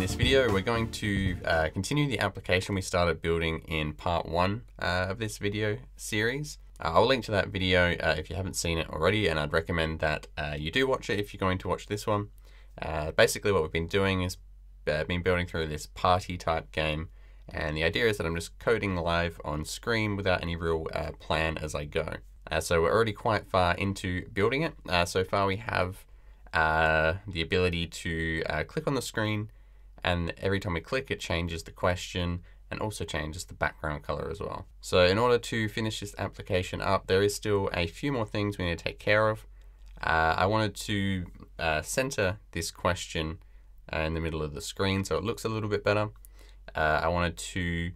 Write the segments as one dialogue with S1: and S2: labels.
S1: In this video, we're going to continue the application we started building in part 1 of this video series. I'll link to that video if you haven't seen it already, and I'd recommend that you do watch it if you're going to watch this one. Basically what we've been doing is been building through this party type game, and the idea is that I'm just coding live on screen without any real plan as I go. So we're already quite far into building it. So far we have the ability to click on the screen, and every time we click it changes the question and also changes the background color as well. So in order to finish this application up, there is still a few more things we need to take care of. I wanted to center this question in the middle of the screen so it looks a little bit better. I wanted to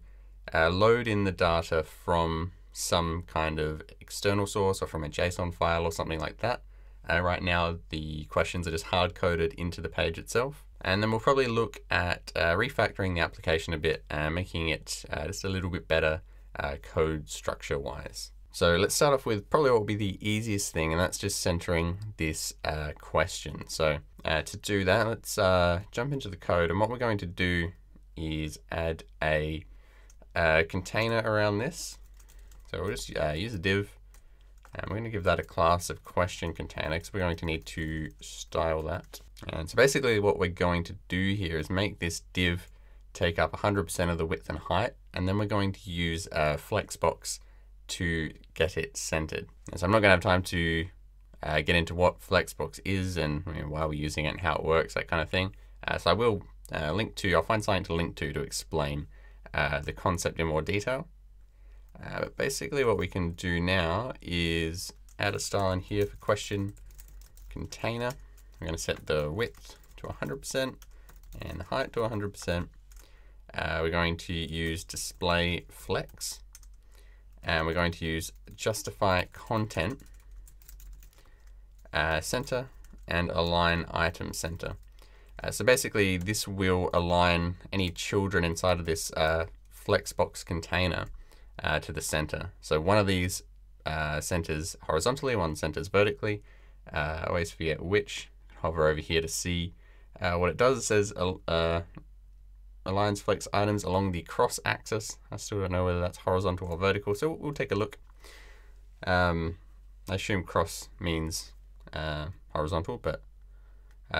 S1: load in the data from some kind of external source or from a JSON file or something like that. Right now the questions are just hard-coded into the page itself. And then we'll probably look at refactoring the application a bit and making it just a little bit better code structure-wise. So let's start off with probably what will be the easiest thing, and that's just centering this question. So to do that, let's jump into the code, and what we're going to do is add a container around this. So we'll just use a div, and we're going to give that a class of question container because we're going to need to style that. And so basically what we're going to do here is make this div take up 100% of the width and height, and then we're going to use a flexbox to get it centered. And so I'm not going to have time to get into what flexbox is and why we're using it and how it works, that kind of thing. So I will I'll find something to link to explain the concept in more detail. But basically what we can do now is add a style in here for question container. We're going to set the width to 100% and the height to 100%. We're going to use display flex, and we're going to use justify content center and align item center. So basically this will align any children inside of this flexbox container to the center. So one of these centers horizontally, one centers vertically. Always forget which. Hover over here to see what it does. It says aligns flex items along the cross axis. I still don't know whether that's horizontal or vertical, so we'll take a look. I assume cross means horizontal, but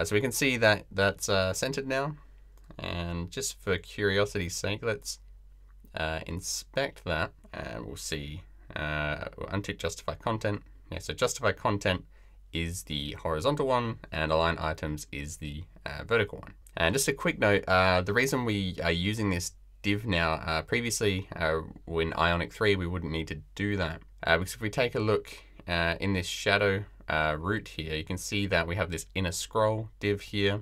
S1: so we can see that that's centered now. And just for curiosity's sake, let's inspect that, and we'll see. We'll untick justify content. Yeah, so justify content is the horizontal one, and align items is the vertical one. And just a quick note, the reason we are using this div now, previously in Ionic 3 we wouldn't need to do that. Because if we take a look in this shadow root here, you can see that we have this inner scroll div here,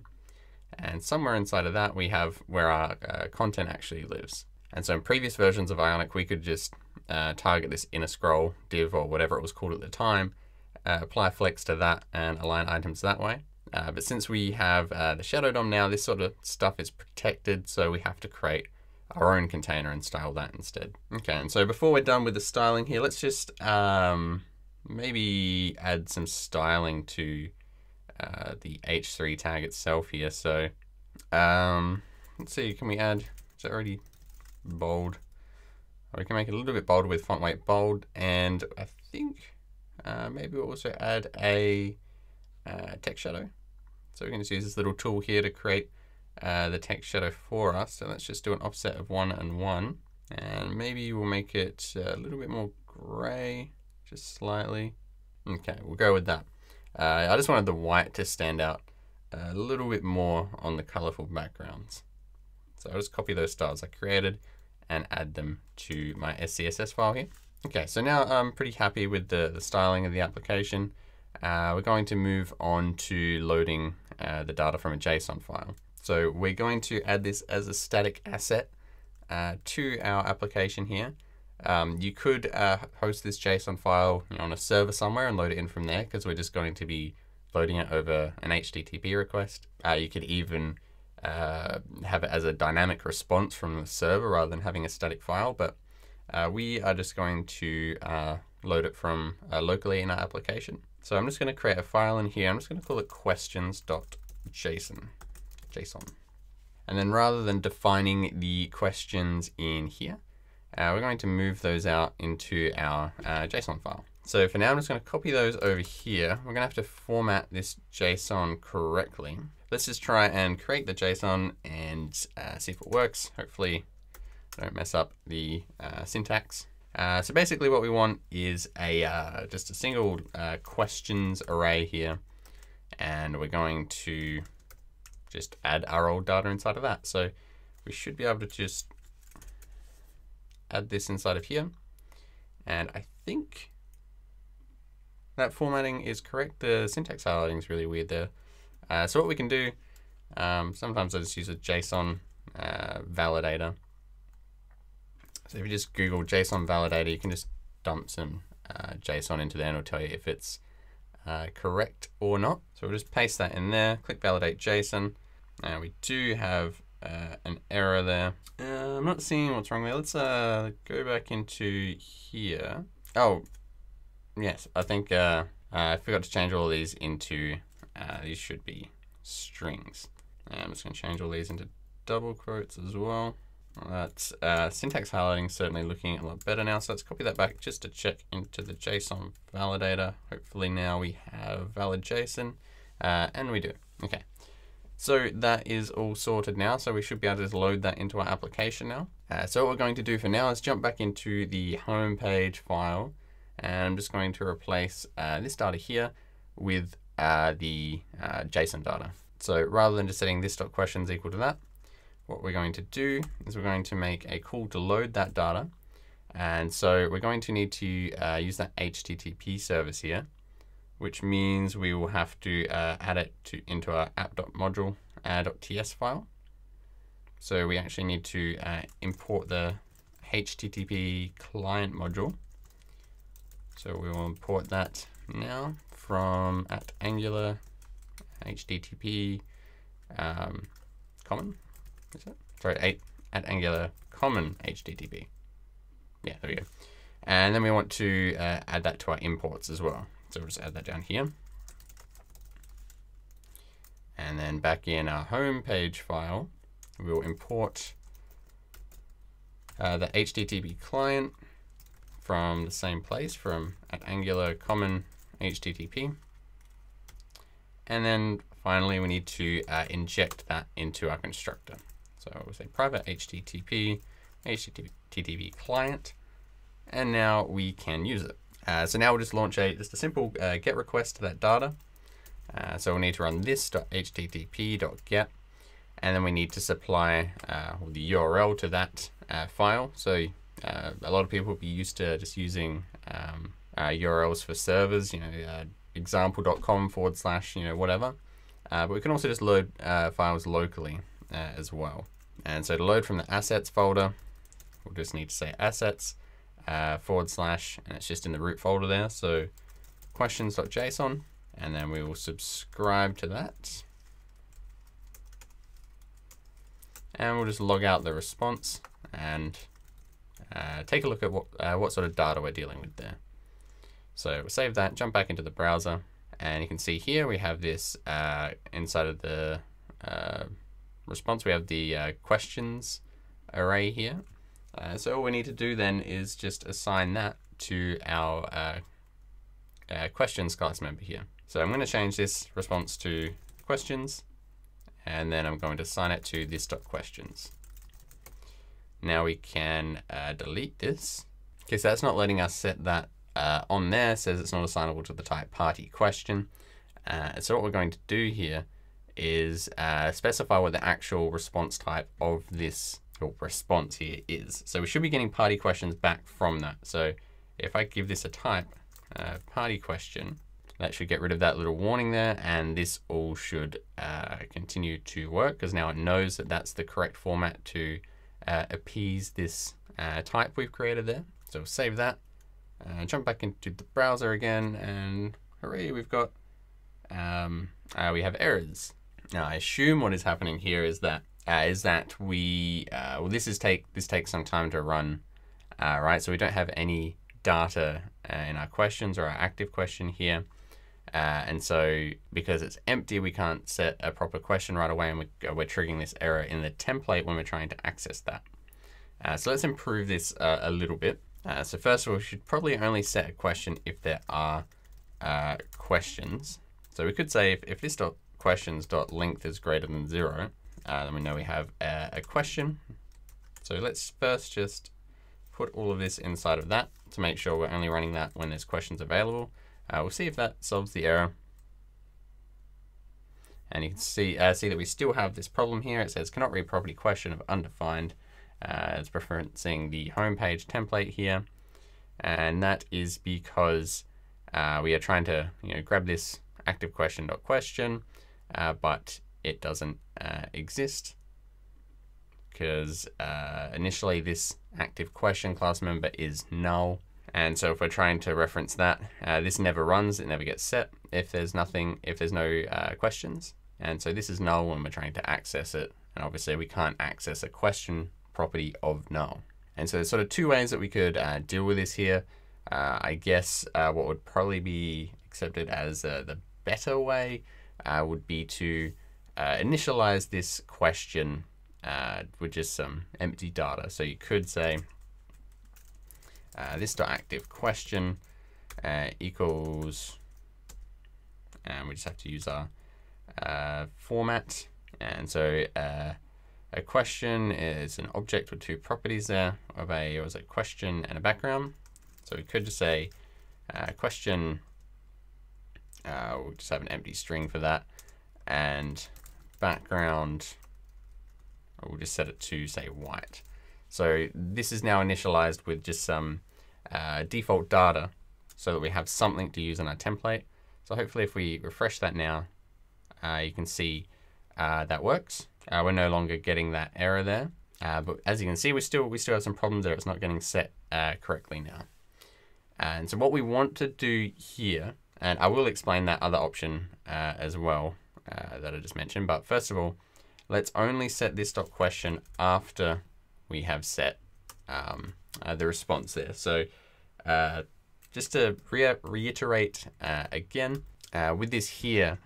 S1: and somewhere inside of that we have where our content actually lives. And so in previous versions of Ionic we could just target this inner scroll div, or whatever it was called at the time, apply flex to that and align items that way. But since we have the shadow DOM now, this sort of stuff is protected, so we have to create our own container and style that instead. Okay, and so before we're done with the styling here, let's just maybe add some styling to the h3 tag itself here. So let's see, can we add, is it already bold? Or we can make it a little bit bolder with font weight bold, and I think maybe we'll also add a text shadow. So we're going to use this little tool here to create the text shadow for us. So let's just do an offset of 1 and 1, and maybe we'll make it a little bit more gray, just slightly. Okay, we'll go with that. I just wanted the white to stand out a little bit more on the colorful backgrounds. So I'll just copy those styles I created and add them to my SCSS file here. Okay, so now I'm pretty happy with the styling of the application. We're going to move on to loading the data from a JSON file. So we're going to add this as a static asset to our application here. You could host this JSON file on a server somewhere and load it in from there, because we're just going to be loading it over an HTTP request. You could even have it as a dynamic response from the server rather than having a static file, but we are just going to load it from locally in our application. So I'm just going to create a file in here. I'm just going to call it questions.json. And then rather than defining the questions in here, we're going to move those out into our JSON file. So for now, I'm just going to copy those over here. We're going to have to format this JSON correctly. Let's just try and create the JSON and see if it works. Hopefully, don't mess up the syntax. So basically what we want is just a single questions array here. And we're going to just add our old data inside of that. So we should be able to just add this inside of here. And I think that formatting is correct. The syntax highlighting is really weird there. So what we can do, sometimes I just use a JSON validator. So if you just Google JSON validator, you can just dump some JSON into there and it'll tell you if it's correct or not. So we'll just paste that in there, click validate JSON. Now we do have an error there. I'm not seeing what's wrong there. Let's go back into here. Oh, yes, I think I forgot to change all of these into, these should be strings. And I'm just going to change all these into double quotes as well. That's syntax highlighting certainly looking a lot better now. So let's copy that back just to check into the JSON validator. Hopefully now we have valid JSON, and we do. Okay, so that is all sorted now. So we should be able to just load that into our application now. So what we're going to do for now is jump back into the home page file, and I'm just going to replace this data here with the JSON data. So rather than just setting this.questions equal to that, what we're going to do is we're going to make a call to load that data. And so we're going to need to use that HTTP service here, which means we will have to add it into our app.module.ts file. So we actually need to import the HTTP client module. So we will import that now from @Angular HTTP common. Is it? Sorry, @Angular common HTTP. Yeah, there we go. And then we want to add that to our imports as well. So we'll just add that down here. And then back in our home page file, we'll import the HTTP client from the same place, from @Angular common HTTP. And then finally, we need to inject that into our constructor. So we'll say private HTTP client, and now we can use it. So now we'll just launch just a simple GET request to that data. So we'll need to run this.http.get, and then we need to supply the URL to that file. So a lot of people will be used to just using URLs for servers, example.com / whatever. But we can also just load files locally as well. And so to load from the assets folder, we'll just need to say assets / and it's just in the root folder there. So questions.json, and then we will subscribe to that. And we'll just log out the response and take a look at what sort of data we're dealing with there. So we'll save that, jump back into the browser, and you can see here we have this inside of the response, we have the questions array here. So all we need to do then is just assign that to our questions class member here. So I'm going to change this response to questions, and then I'm going to assign it to this.questions. Now we can delete this. Okay, so that's not letting us set that on there. It says it's not assignable to the type party question. So what we're going to do here is specify what the actual response type of this response here is. So we should be getting party questions back from that. So if I give this a type, party question, that should get rid of that little warning there, and this all should continue to work because now it knows that that's the correct format to appease this type we've created there. So we'll save that, jump back into the browser again, and hooray, we've got we have errors. Now I assume what is happening here is that we this takes some time to run, right? So we don't have any data in our questions or our active question here. And so because it's empty, we can't set a proper question right away, and we're triggering this error in the template when we're trying to access that. So let's improve this a little bit. So first of all, we should probably only set a question if there are questions. So we could say if this questions.length is greater than 0, then we know we have a question. So let's first just put all of this inside of that to make sure we're only running that when there's questions available. We'll see if that solves the error. And you can see that we still have this problem here. It says cannot read property question of undefined. It's preferencing the homepage template here. And that is because we are trying to grab this active question.question, but it doesn't exist because initially this active question class member is null. And so if we're trying to reference that, this never runs, it never gets set if there's no questions. And so this is null when we're trying to access it. And obviously we can't access a question property of null. And so there's sort of two ways that we could deal with this here. I guess what would probably be accepted as the better way would be to initialize this question with just some empty data. So you could say this.active question equals, and we just have to use our format. And so a question is an object with two properties there of a question and a background. So we could just say question, we'll just have an empty string for that, and background, we'll just set it to say white. So this is now initialized with just some default data so that we have something to use in our template. So hopefully if we refresh that now, you can see that works. We're no longer getting that error there. But as you can see, we still have some problems there. It's not getting set correctly now. And so what we want to do here, and I will explain that other option as well that I just mentioned. But first of all, let's only set this.question after we have set the response there. So just to reiterate again, with this here,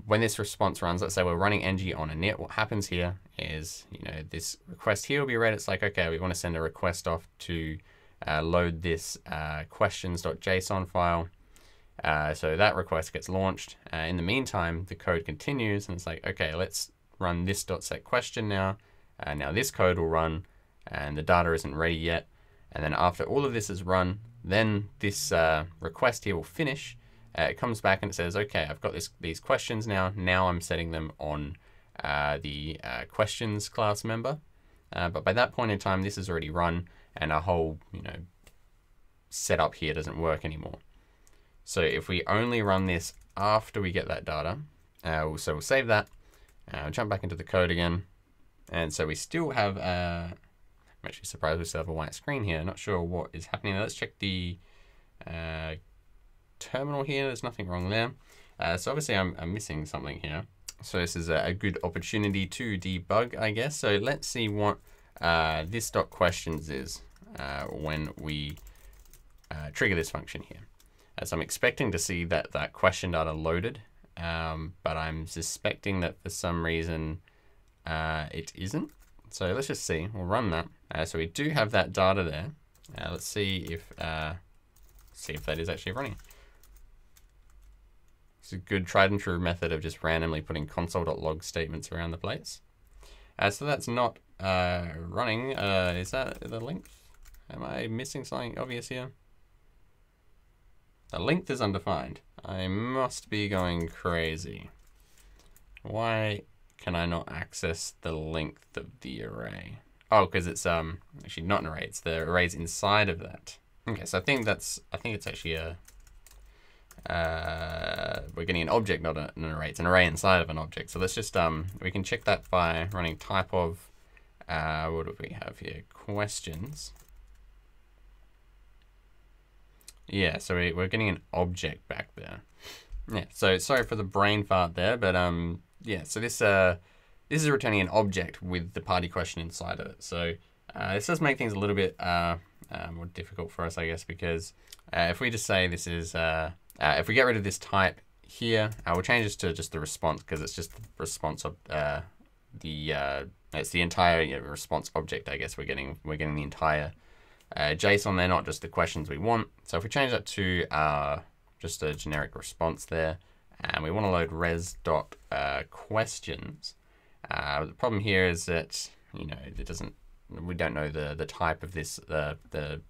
S1: when this response runs, let's say we're running ng on init, what happens here is, this request here will be read. It's like, okay, we want to send a request off to load this questions.json file. So that request gets launched. In the meantime, the code continues, and it's like, okay, let's run this.setQuestion now. Now this code will run, and the data isn't ready yet. And then after all of this is run, then this request here will finish. It comes back and it says, okay, I've got these questions now. Now I'm setting them on the questions class member. But by that point in time, this is already run, and our whole setup here doesn't work anymore. So if we only run this after we get that data, so we'll save that, jump back into the code again. And so we still have, I'm actually surprised we still have a white screen here. Not sure what is happening. Let's check the terminal here. There's nothing wrong there. So obviously I'm missing something here. So this is a good opportunity to debug, I guess. So let's see what this.questions is when we trigger this function here. So I'm expecting to see that question data loaded, but I'm suspecting that for some reason it isn't. So let's just see. We'll run that. So we do have that data there. Let's see if that is actually running. It's a good tried and true method of just randomly putting console.log statements around the place. So that's not running. Is that the length? Am I missing something obvious here? The length is undefined. I must be going crazy. Why can I not access the length of the array? Oh, because it's actually not an array. It's the arrays inside of that. Okay, so I think it's actually a we're getting an object, not an array. It's an array inside of an object. So let's just we can check that by running type of what do we have here? Questions. Yeah, so we're getting an object back there. Yeah, so sorry for the brain fart there, but yeah, so this is returning an object with the party question inside of it. So this does make things a little bit more difficult for us, I guess, because if we just say this is If we get rid of this type here, we'll change this to just the response because it's just the response of it's the entire response object. I guess we're getting the entire JSON there, not just the questions we want. So if we change that to just a generic response there, and we want to load res.questions. The problem here is that we don't know the type of this the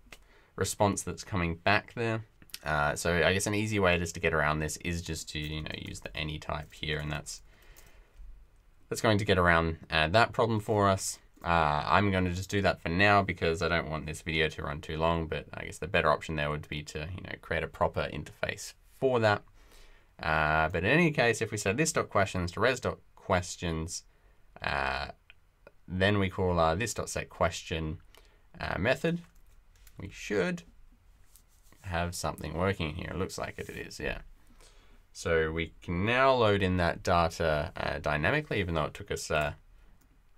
S1: response that's coming back there. So I guess an easy way just to get around this is just to use the any type here, and that's going to get around that problem for us. I'm going to just do that for now because I don't want this video to run too long, but I guess the better option there would be to create a proper interface for that. But in any case, if we set this.questions to res.questions, then we call this.setQuestion method, we should have something working here. It looks like it is, yeah. So we can now load in that data dynamically, even though it took us a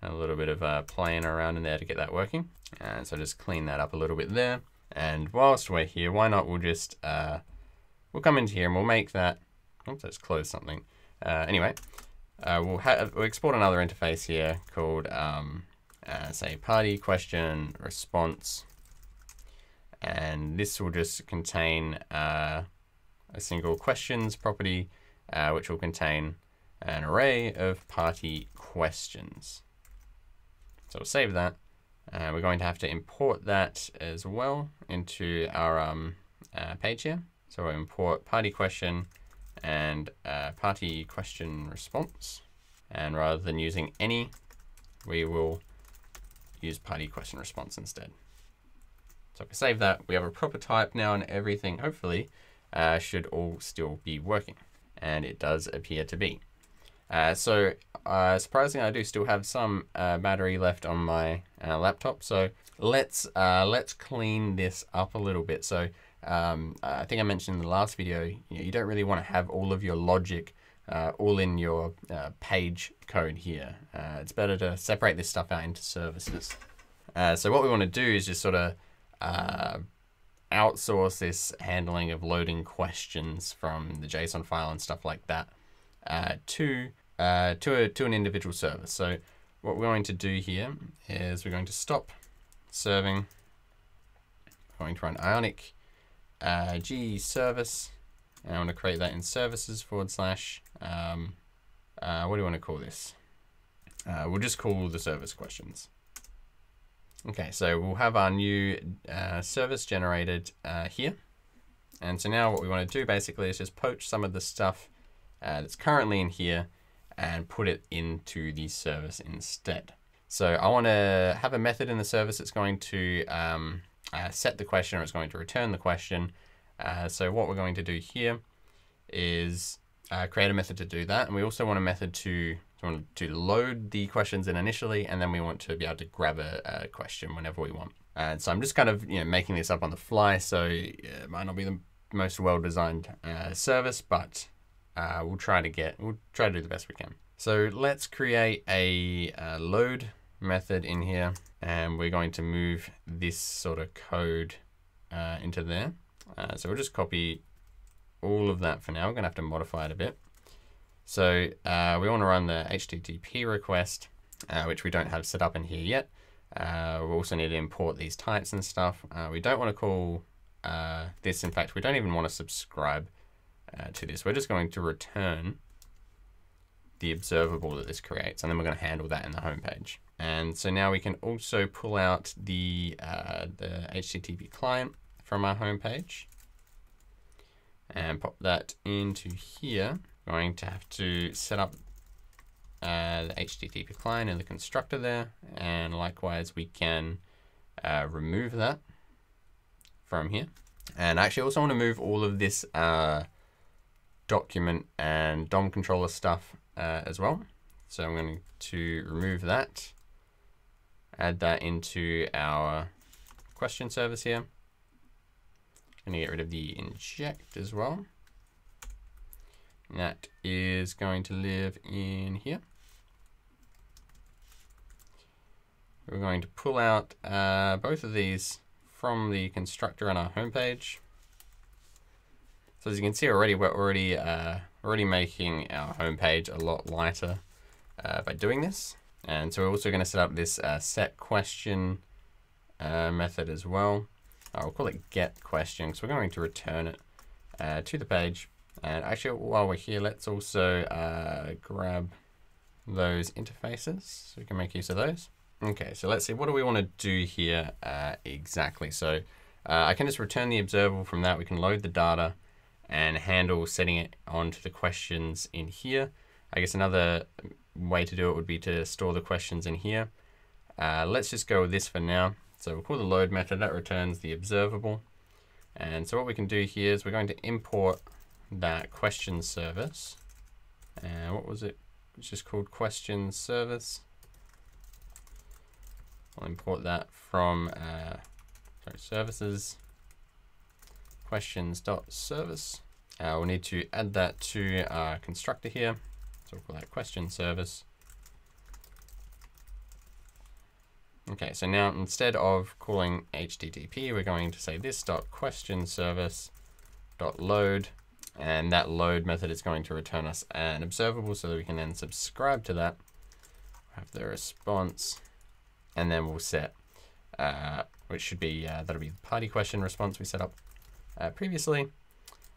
S1: little bit of playing around in there to get that working. And so just clean that up a little bit there. And whilst we're here, why not we'll just, we'll come into here and we'll make that, oops, let's close something. Anyway, we'll export another interface here called, say, party question response. And this will just contain a single questions property, which will contain an array of party questions. So we'll save that. We're going to have to import that as well into our page here. So we'll import party question and party question response. And rather than using any, we will use party question response instead. So if we save that, we have a proper type now, and everything hopefully should all still be working. And it does appear to be. Surprisingly, I do still have some battery left on my laptop. So let's clean this up a little bit. So I think I mentioned in the last video, you don't really want to have all of your logic all in your page code here. It's better to separate this stuff out into services. So what we want to do is just sort of outsource this handling of loading questions from the JSON file and stuff like that to an individual service. So what we're going to do here is we're going to stop serving. We're going to run Ionic G service, and I want to create that in services / what do we want to call this? We'll just call the service questions. Okay, so we'll have our new service generated here. And so now what we want to do basically is just poach some of the stuff that's currently in here and put it into the service instead. So I want to have a method in the service that's going to set the question, or it's going to return the question. So what we're going to do here is create a method to do that. And we also want a method to load the questions in initially, and then we want to be able to grab a question whenever we want. And so I'm just kind of making this up on the fly, so it might not be the most well-designed service, but we'll try to do the best we can. So let's create a load method in here, and we're going to move this sort of code into there. So we'll just copy all of that for now. We're going to have to modify it a bit. So we want to run the HTTP request, which we don't have set up in here yet. We also need to import these types and stuff. We don't want to call this. In fact, we don't even want to subscribe to this. We're just going to return the observable that this creates, and then we're going to handle that in the home page. And so now we can also pull out the HTTP client from our home page and pop that into here. Going to have to set up the HTTP client in the constructor there, and likewise we can remove that from here. And I actually also want to move all of this document and DOM controller stuff as well. So I'm going to remove that, add that into our question service here. I'm going to get rid of the inject as well. That is going to live in here. We're going to pull out both of these from the constructor on our home page. So as you can see already, we're already making our home page a lot lighter by doing this. And so we're also going to set up this set question method as well. I'll call it get question, because we're going to return it to the page. And actually, while we're here, let's also grab those interfaces so we can make use of those. Okay, so let's see, what do we want to do here exactly? So I can just return the observable from that. We can load the data and handle setting it onto the questions in here. I guess another way to do it would be to store the questions in here. Let's just go with this for now. So we'll call the load method, that returns the observable. And so what we can do here is we're going to import that question service. And what was it? It's just called question service. I'll import that from services questions.service. We'll need to add that to our constructor here. So we'll call that question service. Okay, so now instead of calling HTTP, we're going to say this.questionService.load, and that load method is going to return us an observable so that we can then subscribe to that, have the response, and then we'll set, which should be, that'll be the party question response we set up previously.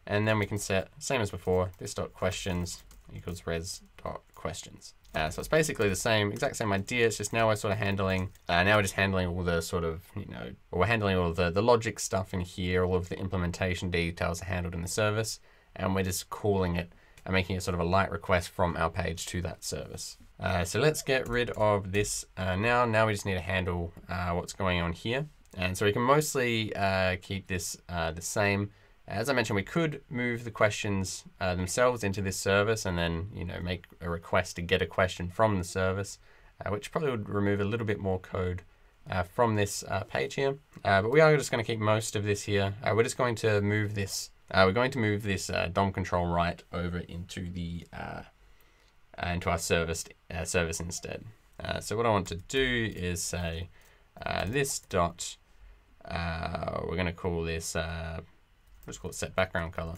S1: And then we can set, same as before, this.questions equals res.questions. So it's basically the same, exact same idea. It's just now we're sort of handling, now we're just handling all the sort of, we're handling all of the logic stuff in here, all of the implementation details are handled in the service, and we're just calling it and making it sort of a light request from our page to that service. So let's get rid of this now. Now we just need to handle what's going on here. And so we can mostly keep this the same. As I mentioned, we could move the questions themselves into this service and then, make a request to get a question from the service, which probably would remove a little bit more code from this page here. But we are just going to keep most of this here. We're just going to move this. We're going to move this DOM control right over into the into our service instead. So what I want to do is say this dot. We're going to call this. Let's call it set background color.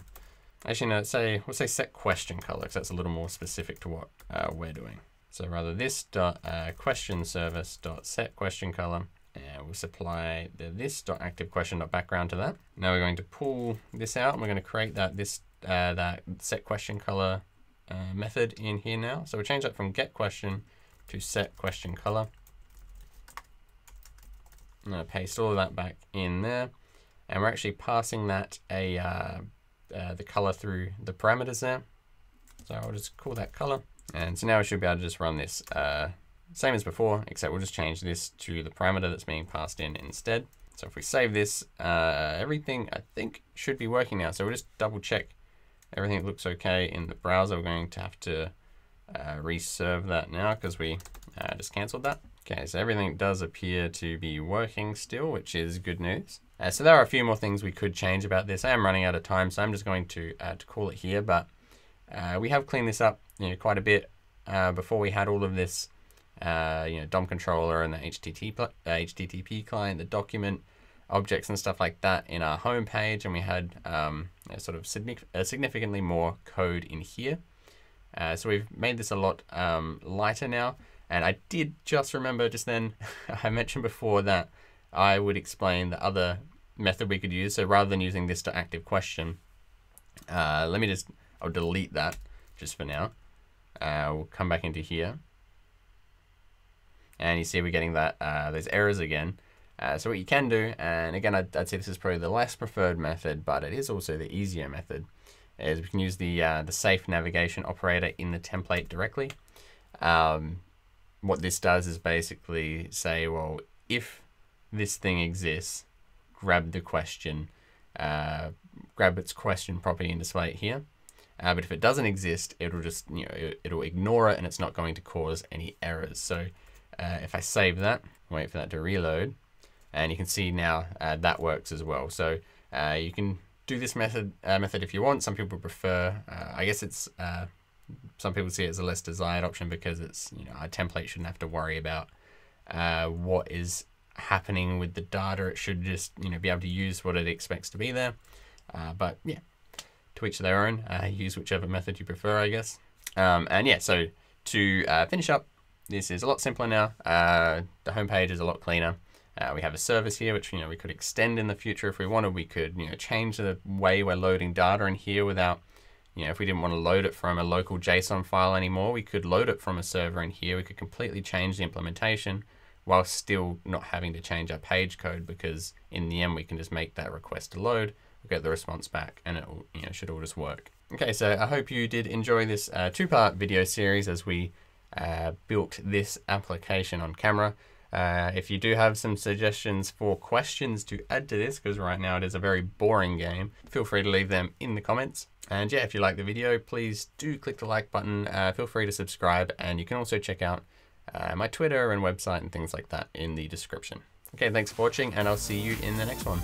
S1: Actually, no, we'll say set question color, because that's a little more specific to what we're doing. So rather this dot question service dot set question color, and we'll supply the this dot active question dot background to that. Now we're going to pull this out, and we're going to create that that set question color method in here now. So we'll change that from get question to set question color. I'm going to paste all of that back in there. And we're actually passing that the color through the parameters there. So I'll just call that color. And so now we should be able to just run this same as before, except we'll just change this to the parameter that's being passed in instead. So if we save this, everything I think should be working now. So we'll just double check everything looks okay in the browser. We're going to have to reserve that now because we just canceled that. Okay, so everything does appear to be working still, which is good news. So there are a few more things we could change about this. I am running out of time, so I'm just going to call it here. But we have cleaned this up, quite a bit before we had all of this, DOM controller and the HTTP client, the document objects and stuff like that in our home page, and we had sort of significantly more code in here. So we've made this a lot lighter now. And I did just remember just then, I mentioned before that I would explain the other method we could use. So rather than using this to active question, I'll delete that just for now. We'll come back into here. And you see we're getting that those errors again. So what you can do, and again, I'd say this is probably the less preferred method, but it is also the easier method, is we can use the safe navigation operator in the template directly. What this does is basically say, well, if this thing exists, grab the question, grab its question property and display it here. But if it doesn't exist, it'll just, it'll ignore it and it's not going to cause any errors. So if I save that, wait for that to reload, and you can see now that works as well. So you can do this method if you want. Some people prefer, I guess it's, some people see it as a less desired option because it's, our template shouldn't have to worry about what is happening with the data. It should just, be able to use what it expects to be there. But yeah, to to each their own. Use whichever method you prefer, I guess. And yeah, so to finish up, this is a lot simpler now. The homepage is a lot cleaner. We have a service here, which we could extend in the future if we wanted. We could change the way we're loading data in here without, if we didn't want to load it from a local JSON file anymore, we could load it from a server in here. We could completely change the implementation while still not having to change our page code, because in the end we can just make that request to load, we'll get the response back, and it will, should all just work. Okay, so I hope you did enjoy this two-part video series as we built this application on camera. If you do have some suggestions for questions to add to this, because right now it is a very boring game, feel free to leave them in the comments. And yeah, if you like the video, please do click the like button. Feel free to subscribe, and you can also check out my Twitter and website and things like that in the description. Okay, thanks for watching, and I'll see you in the next one.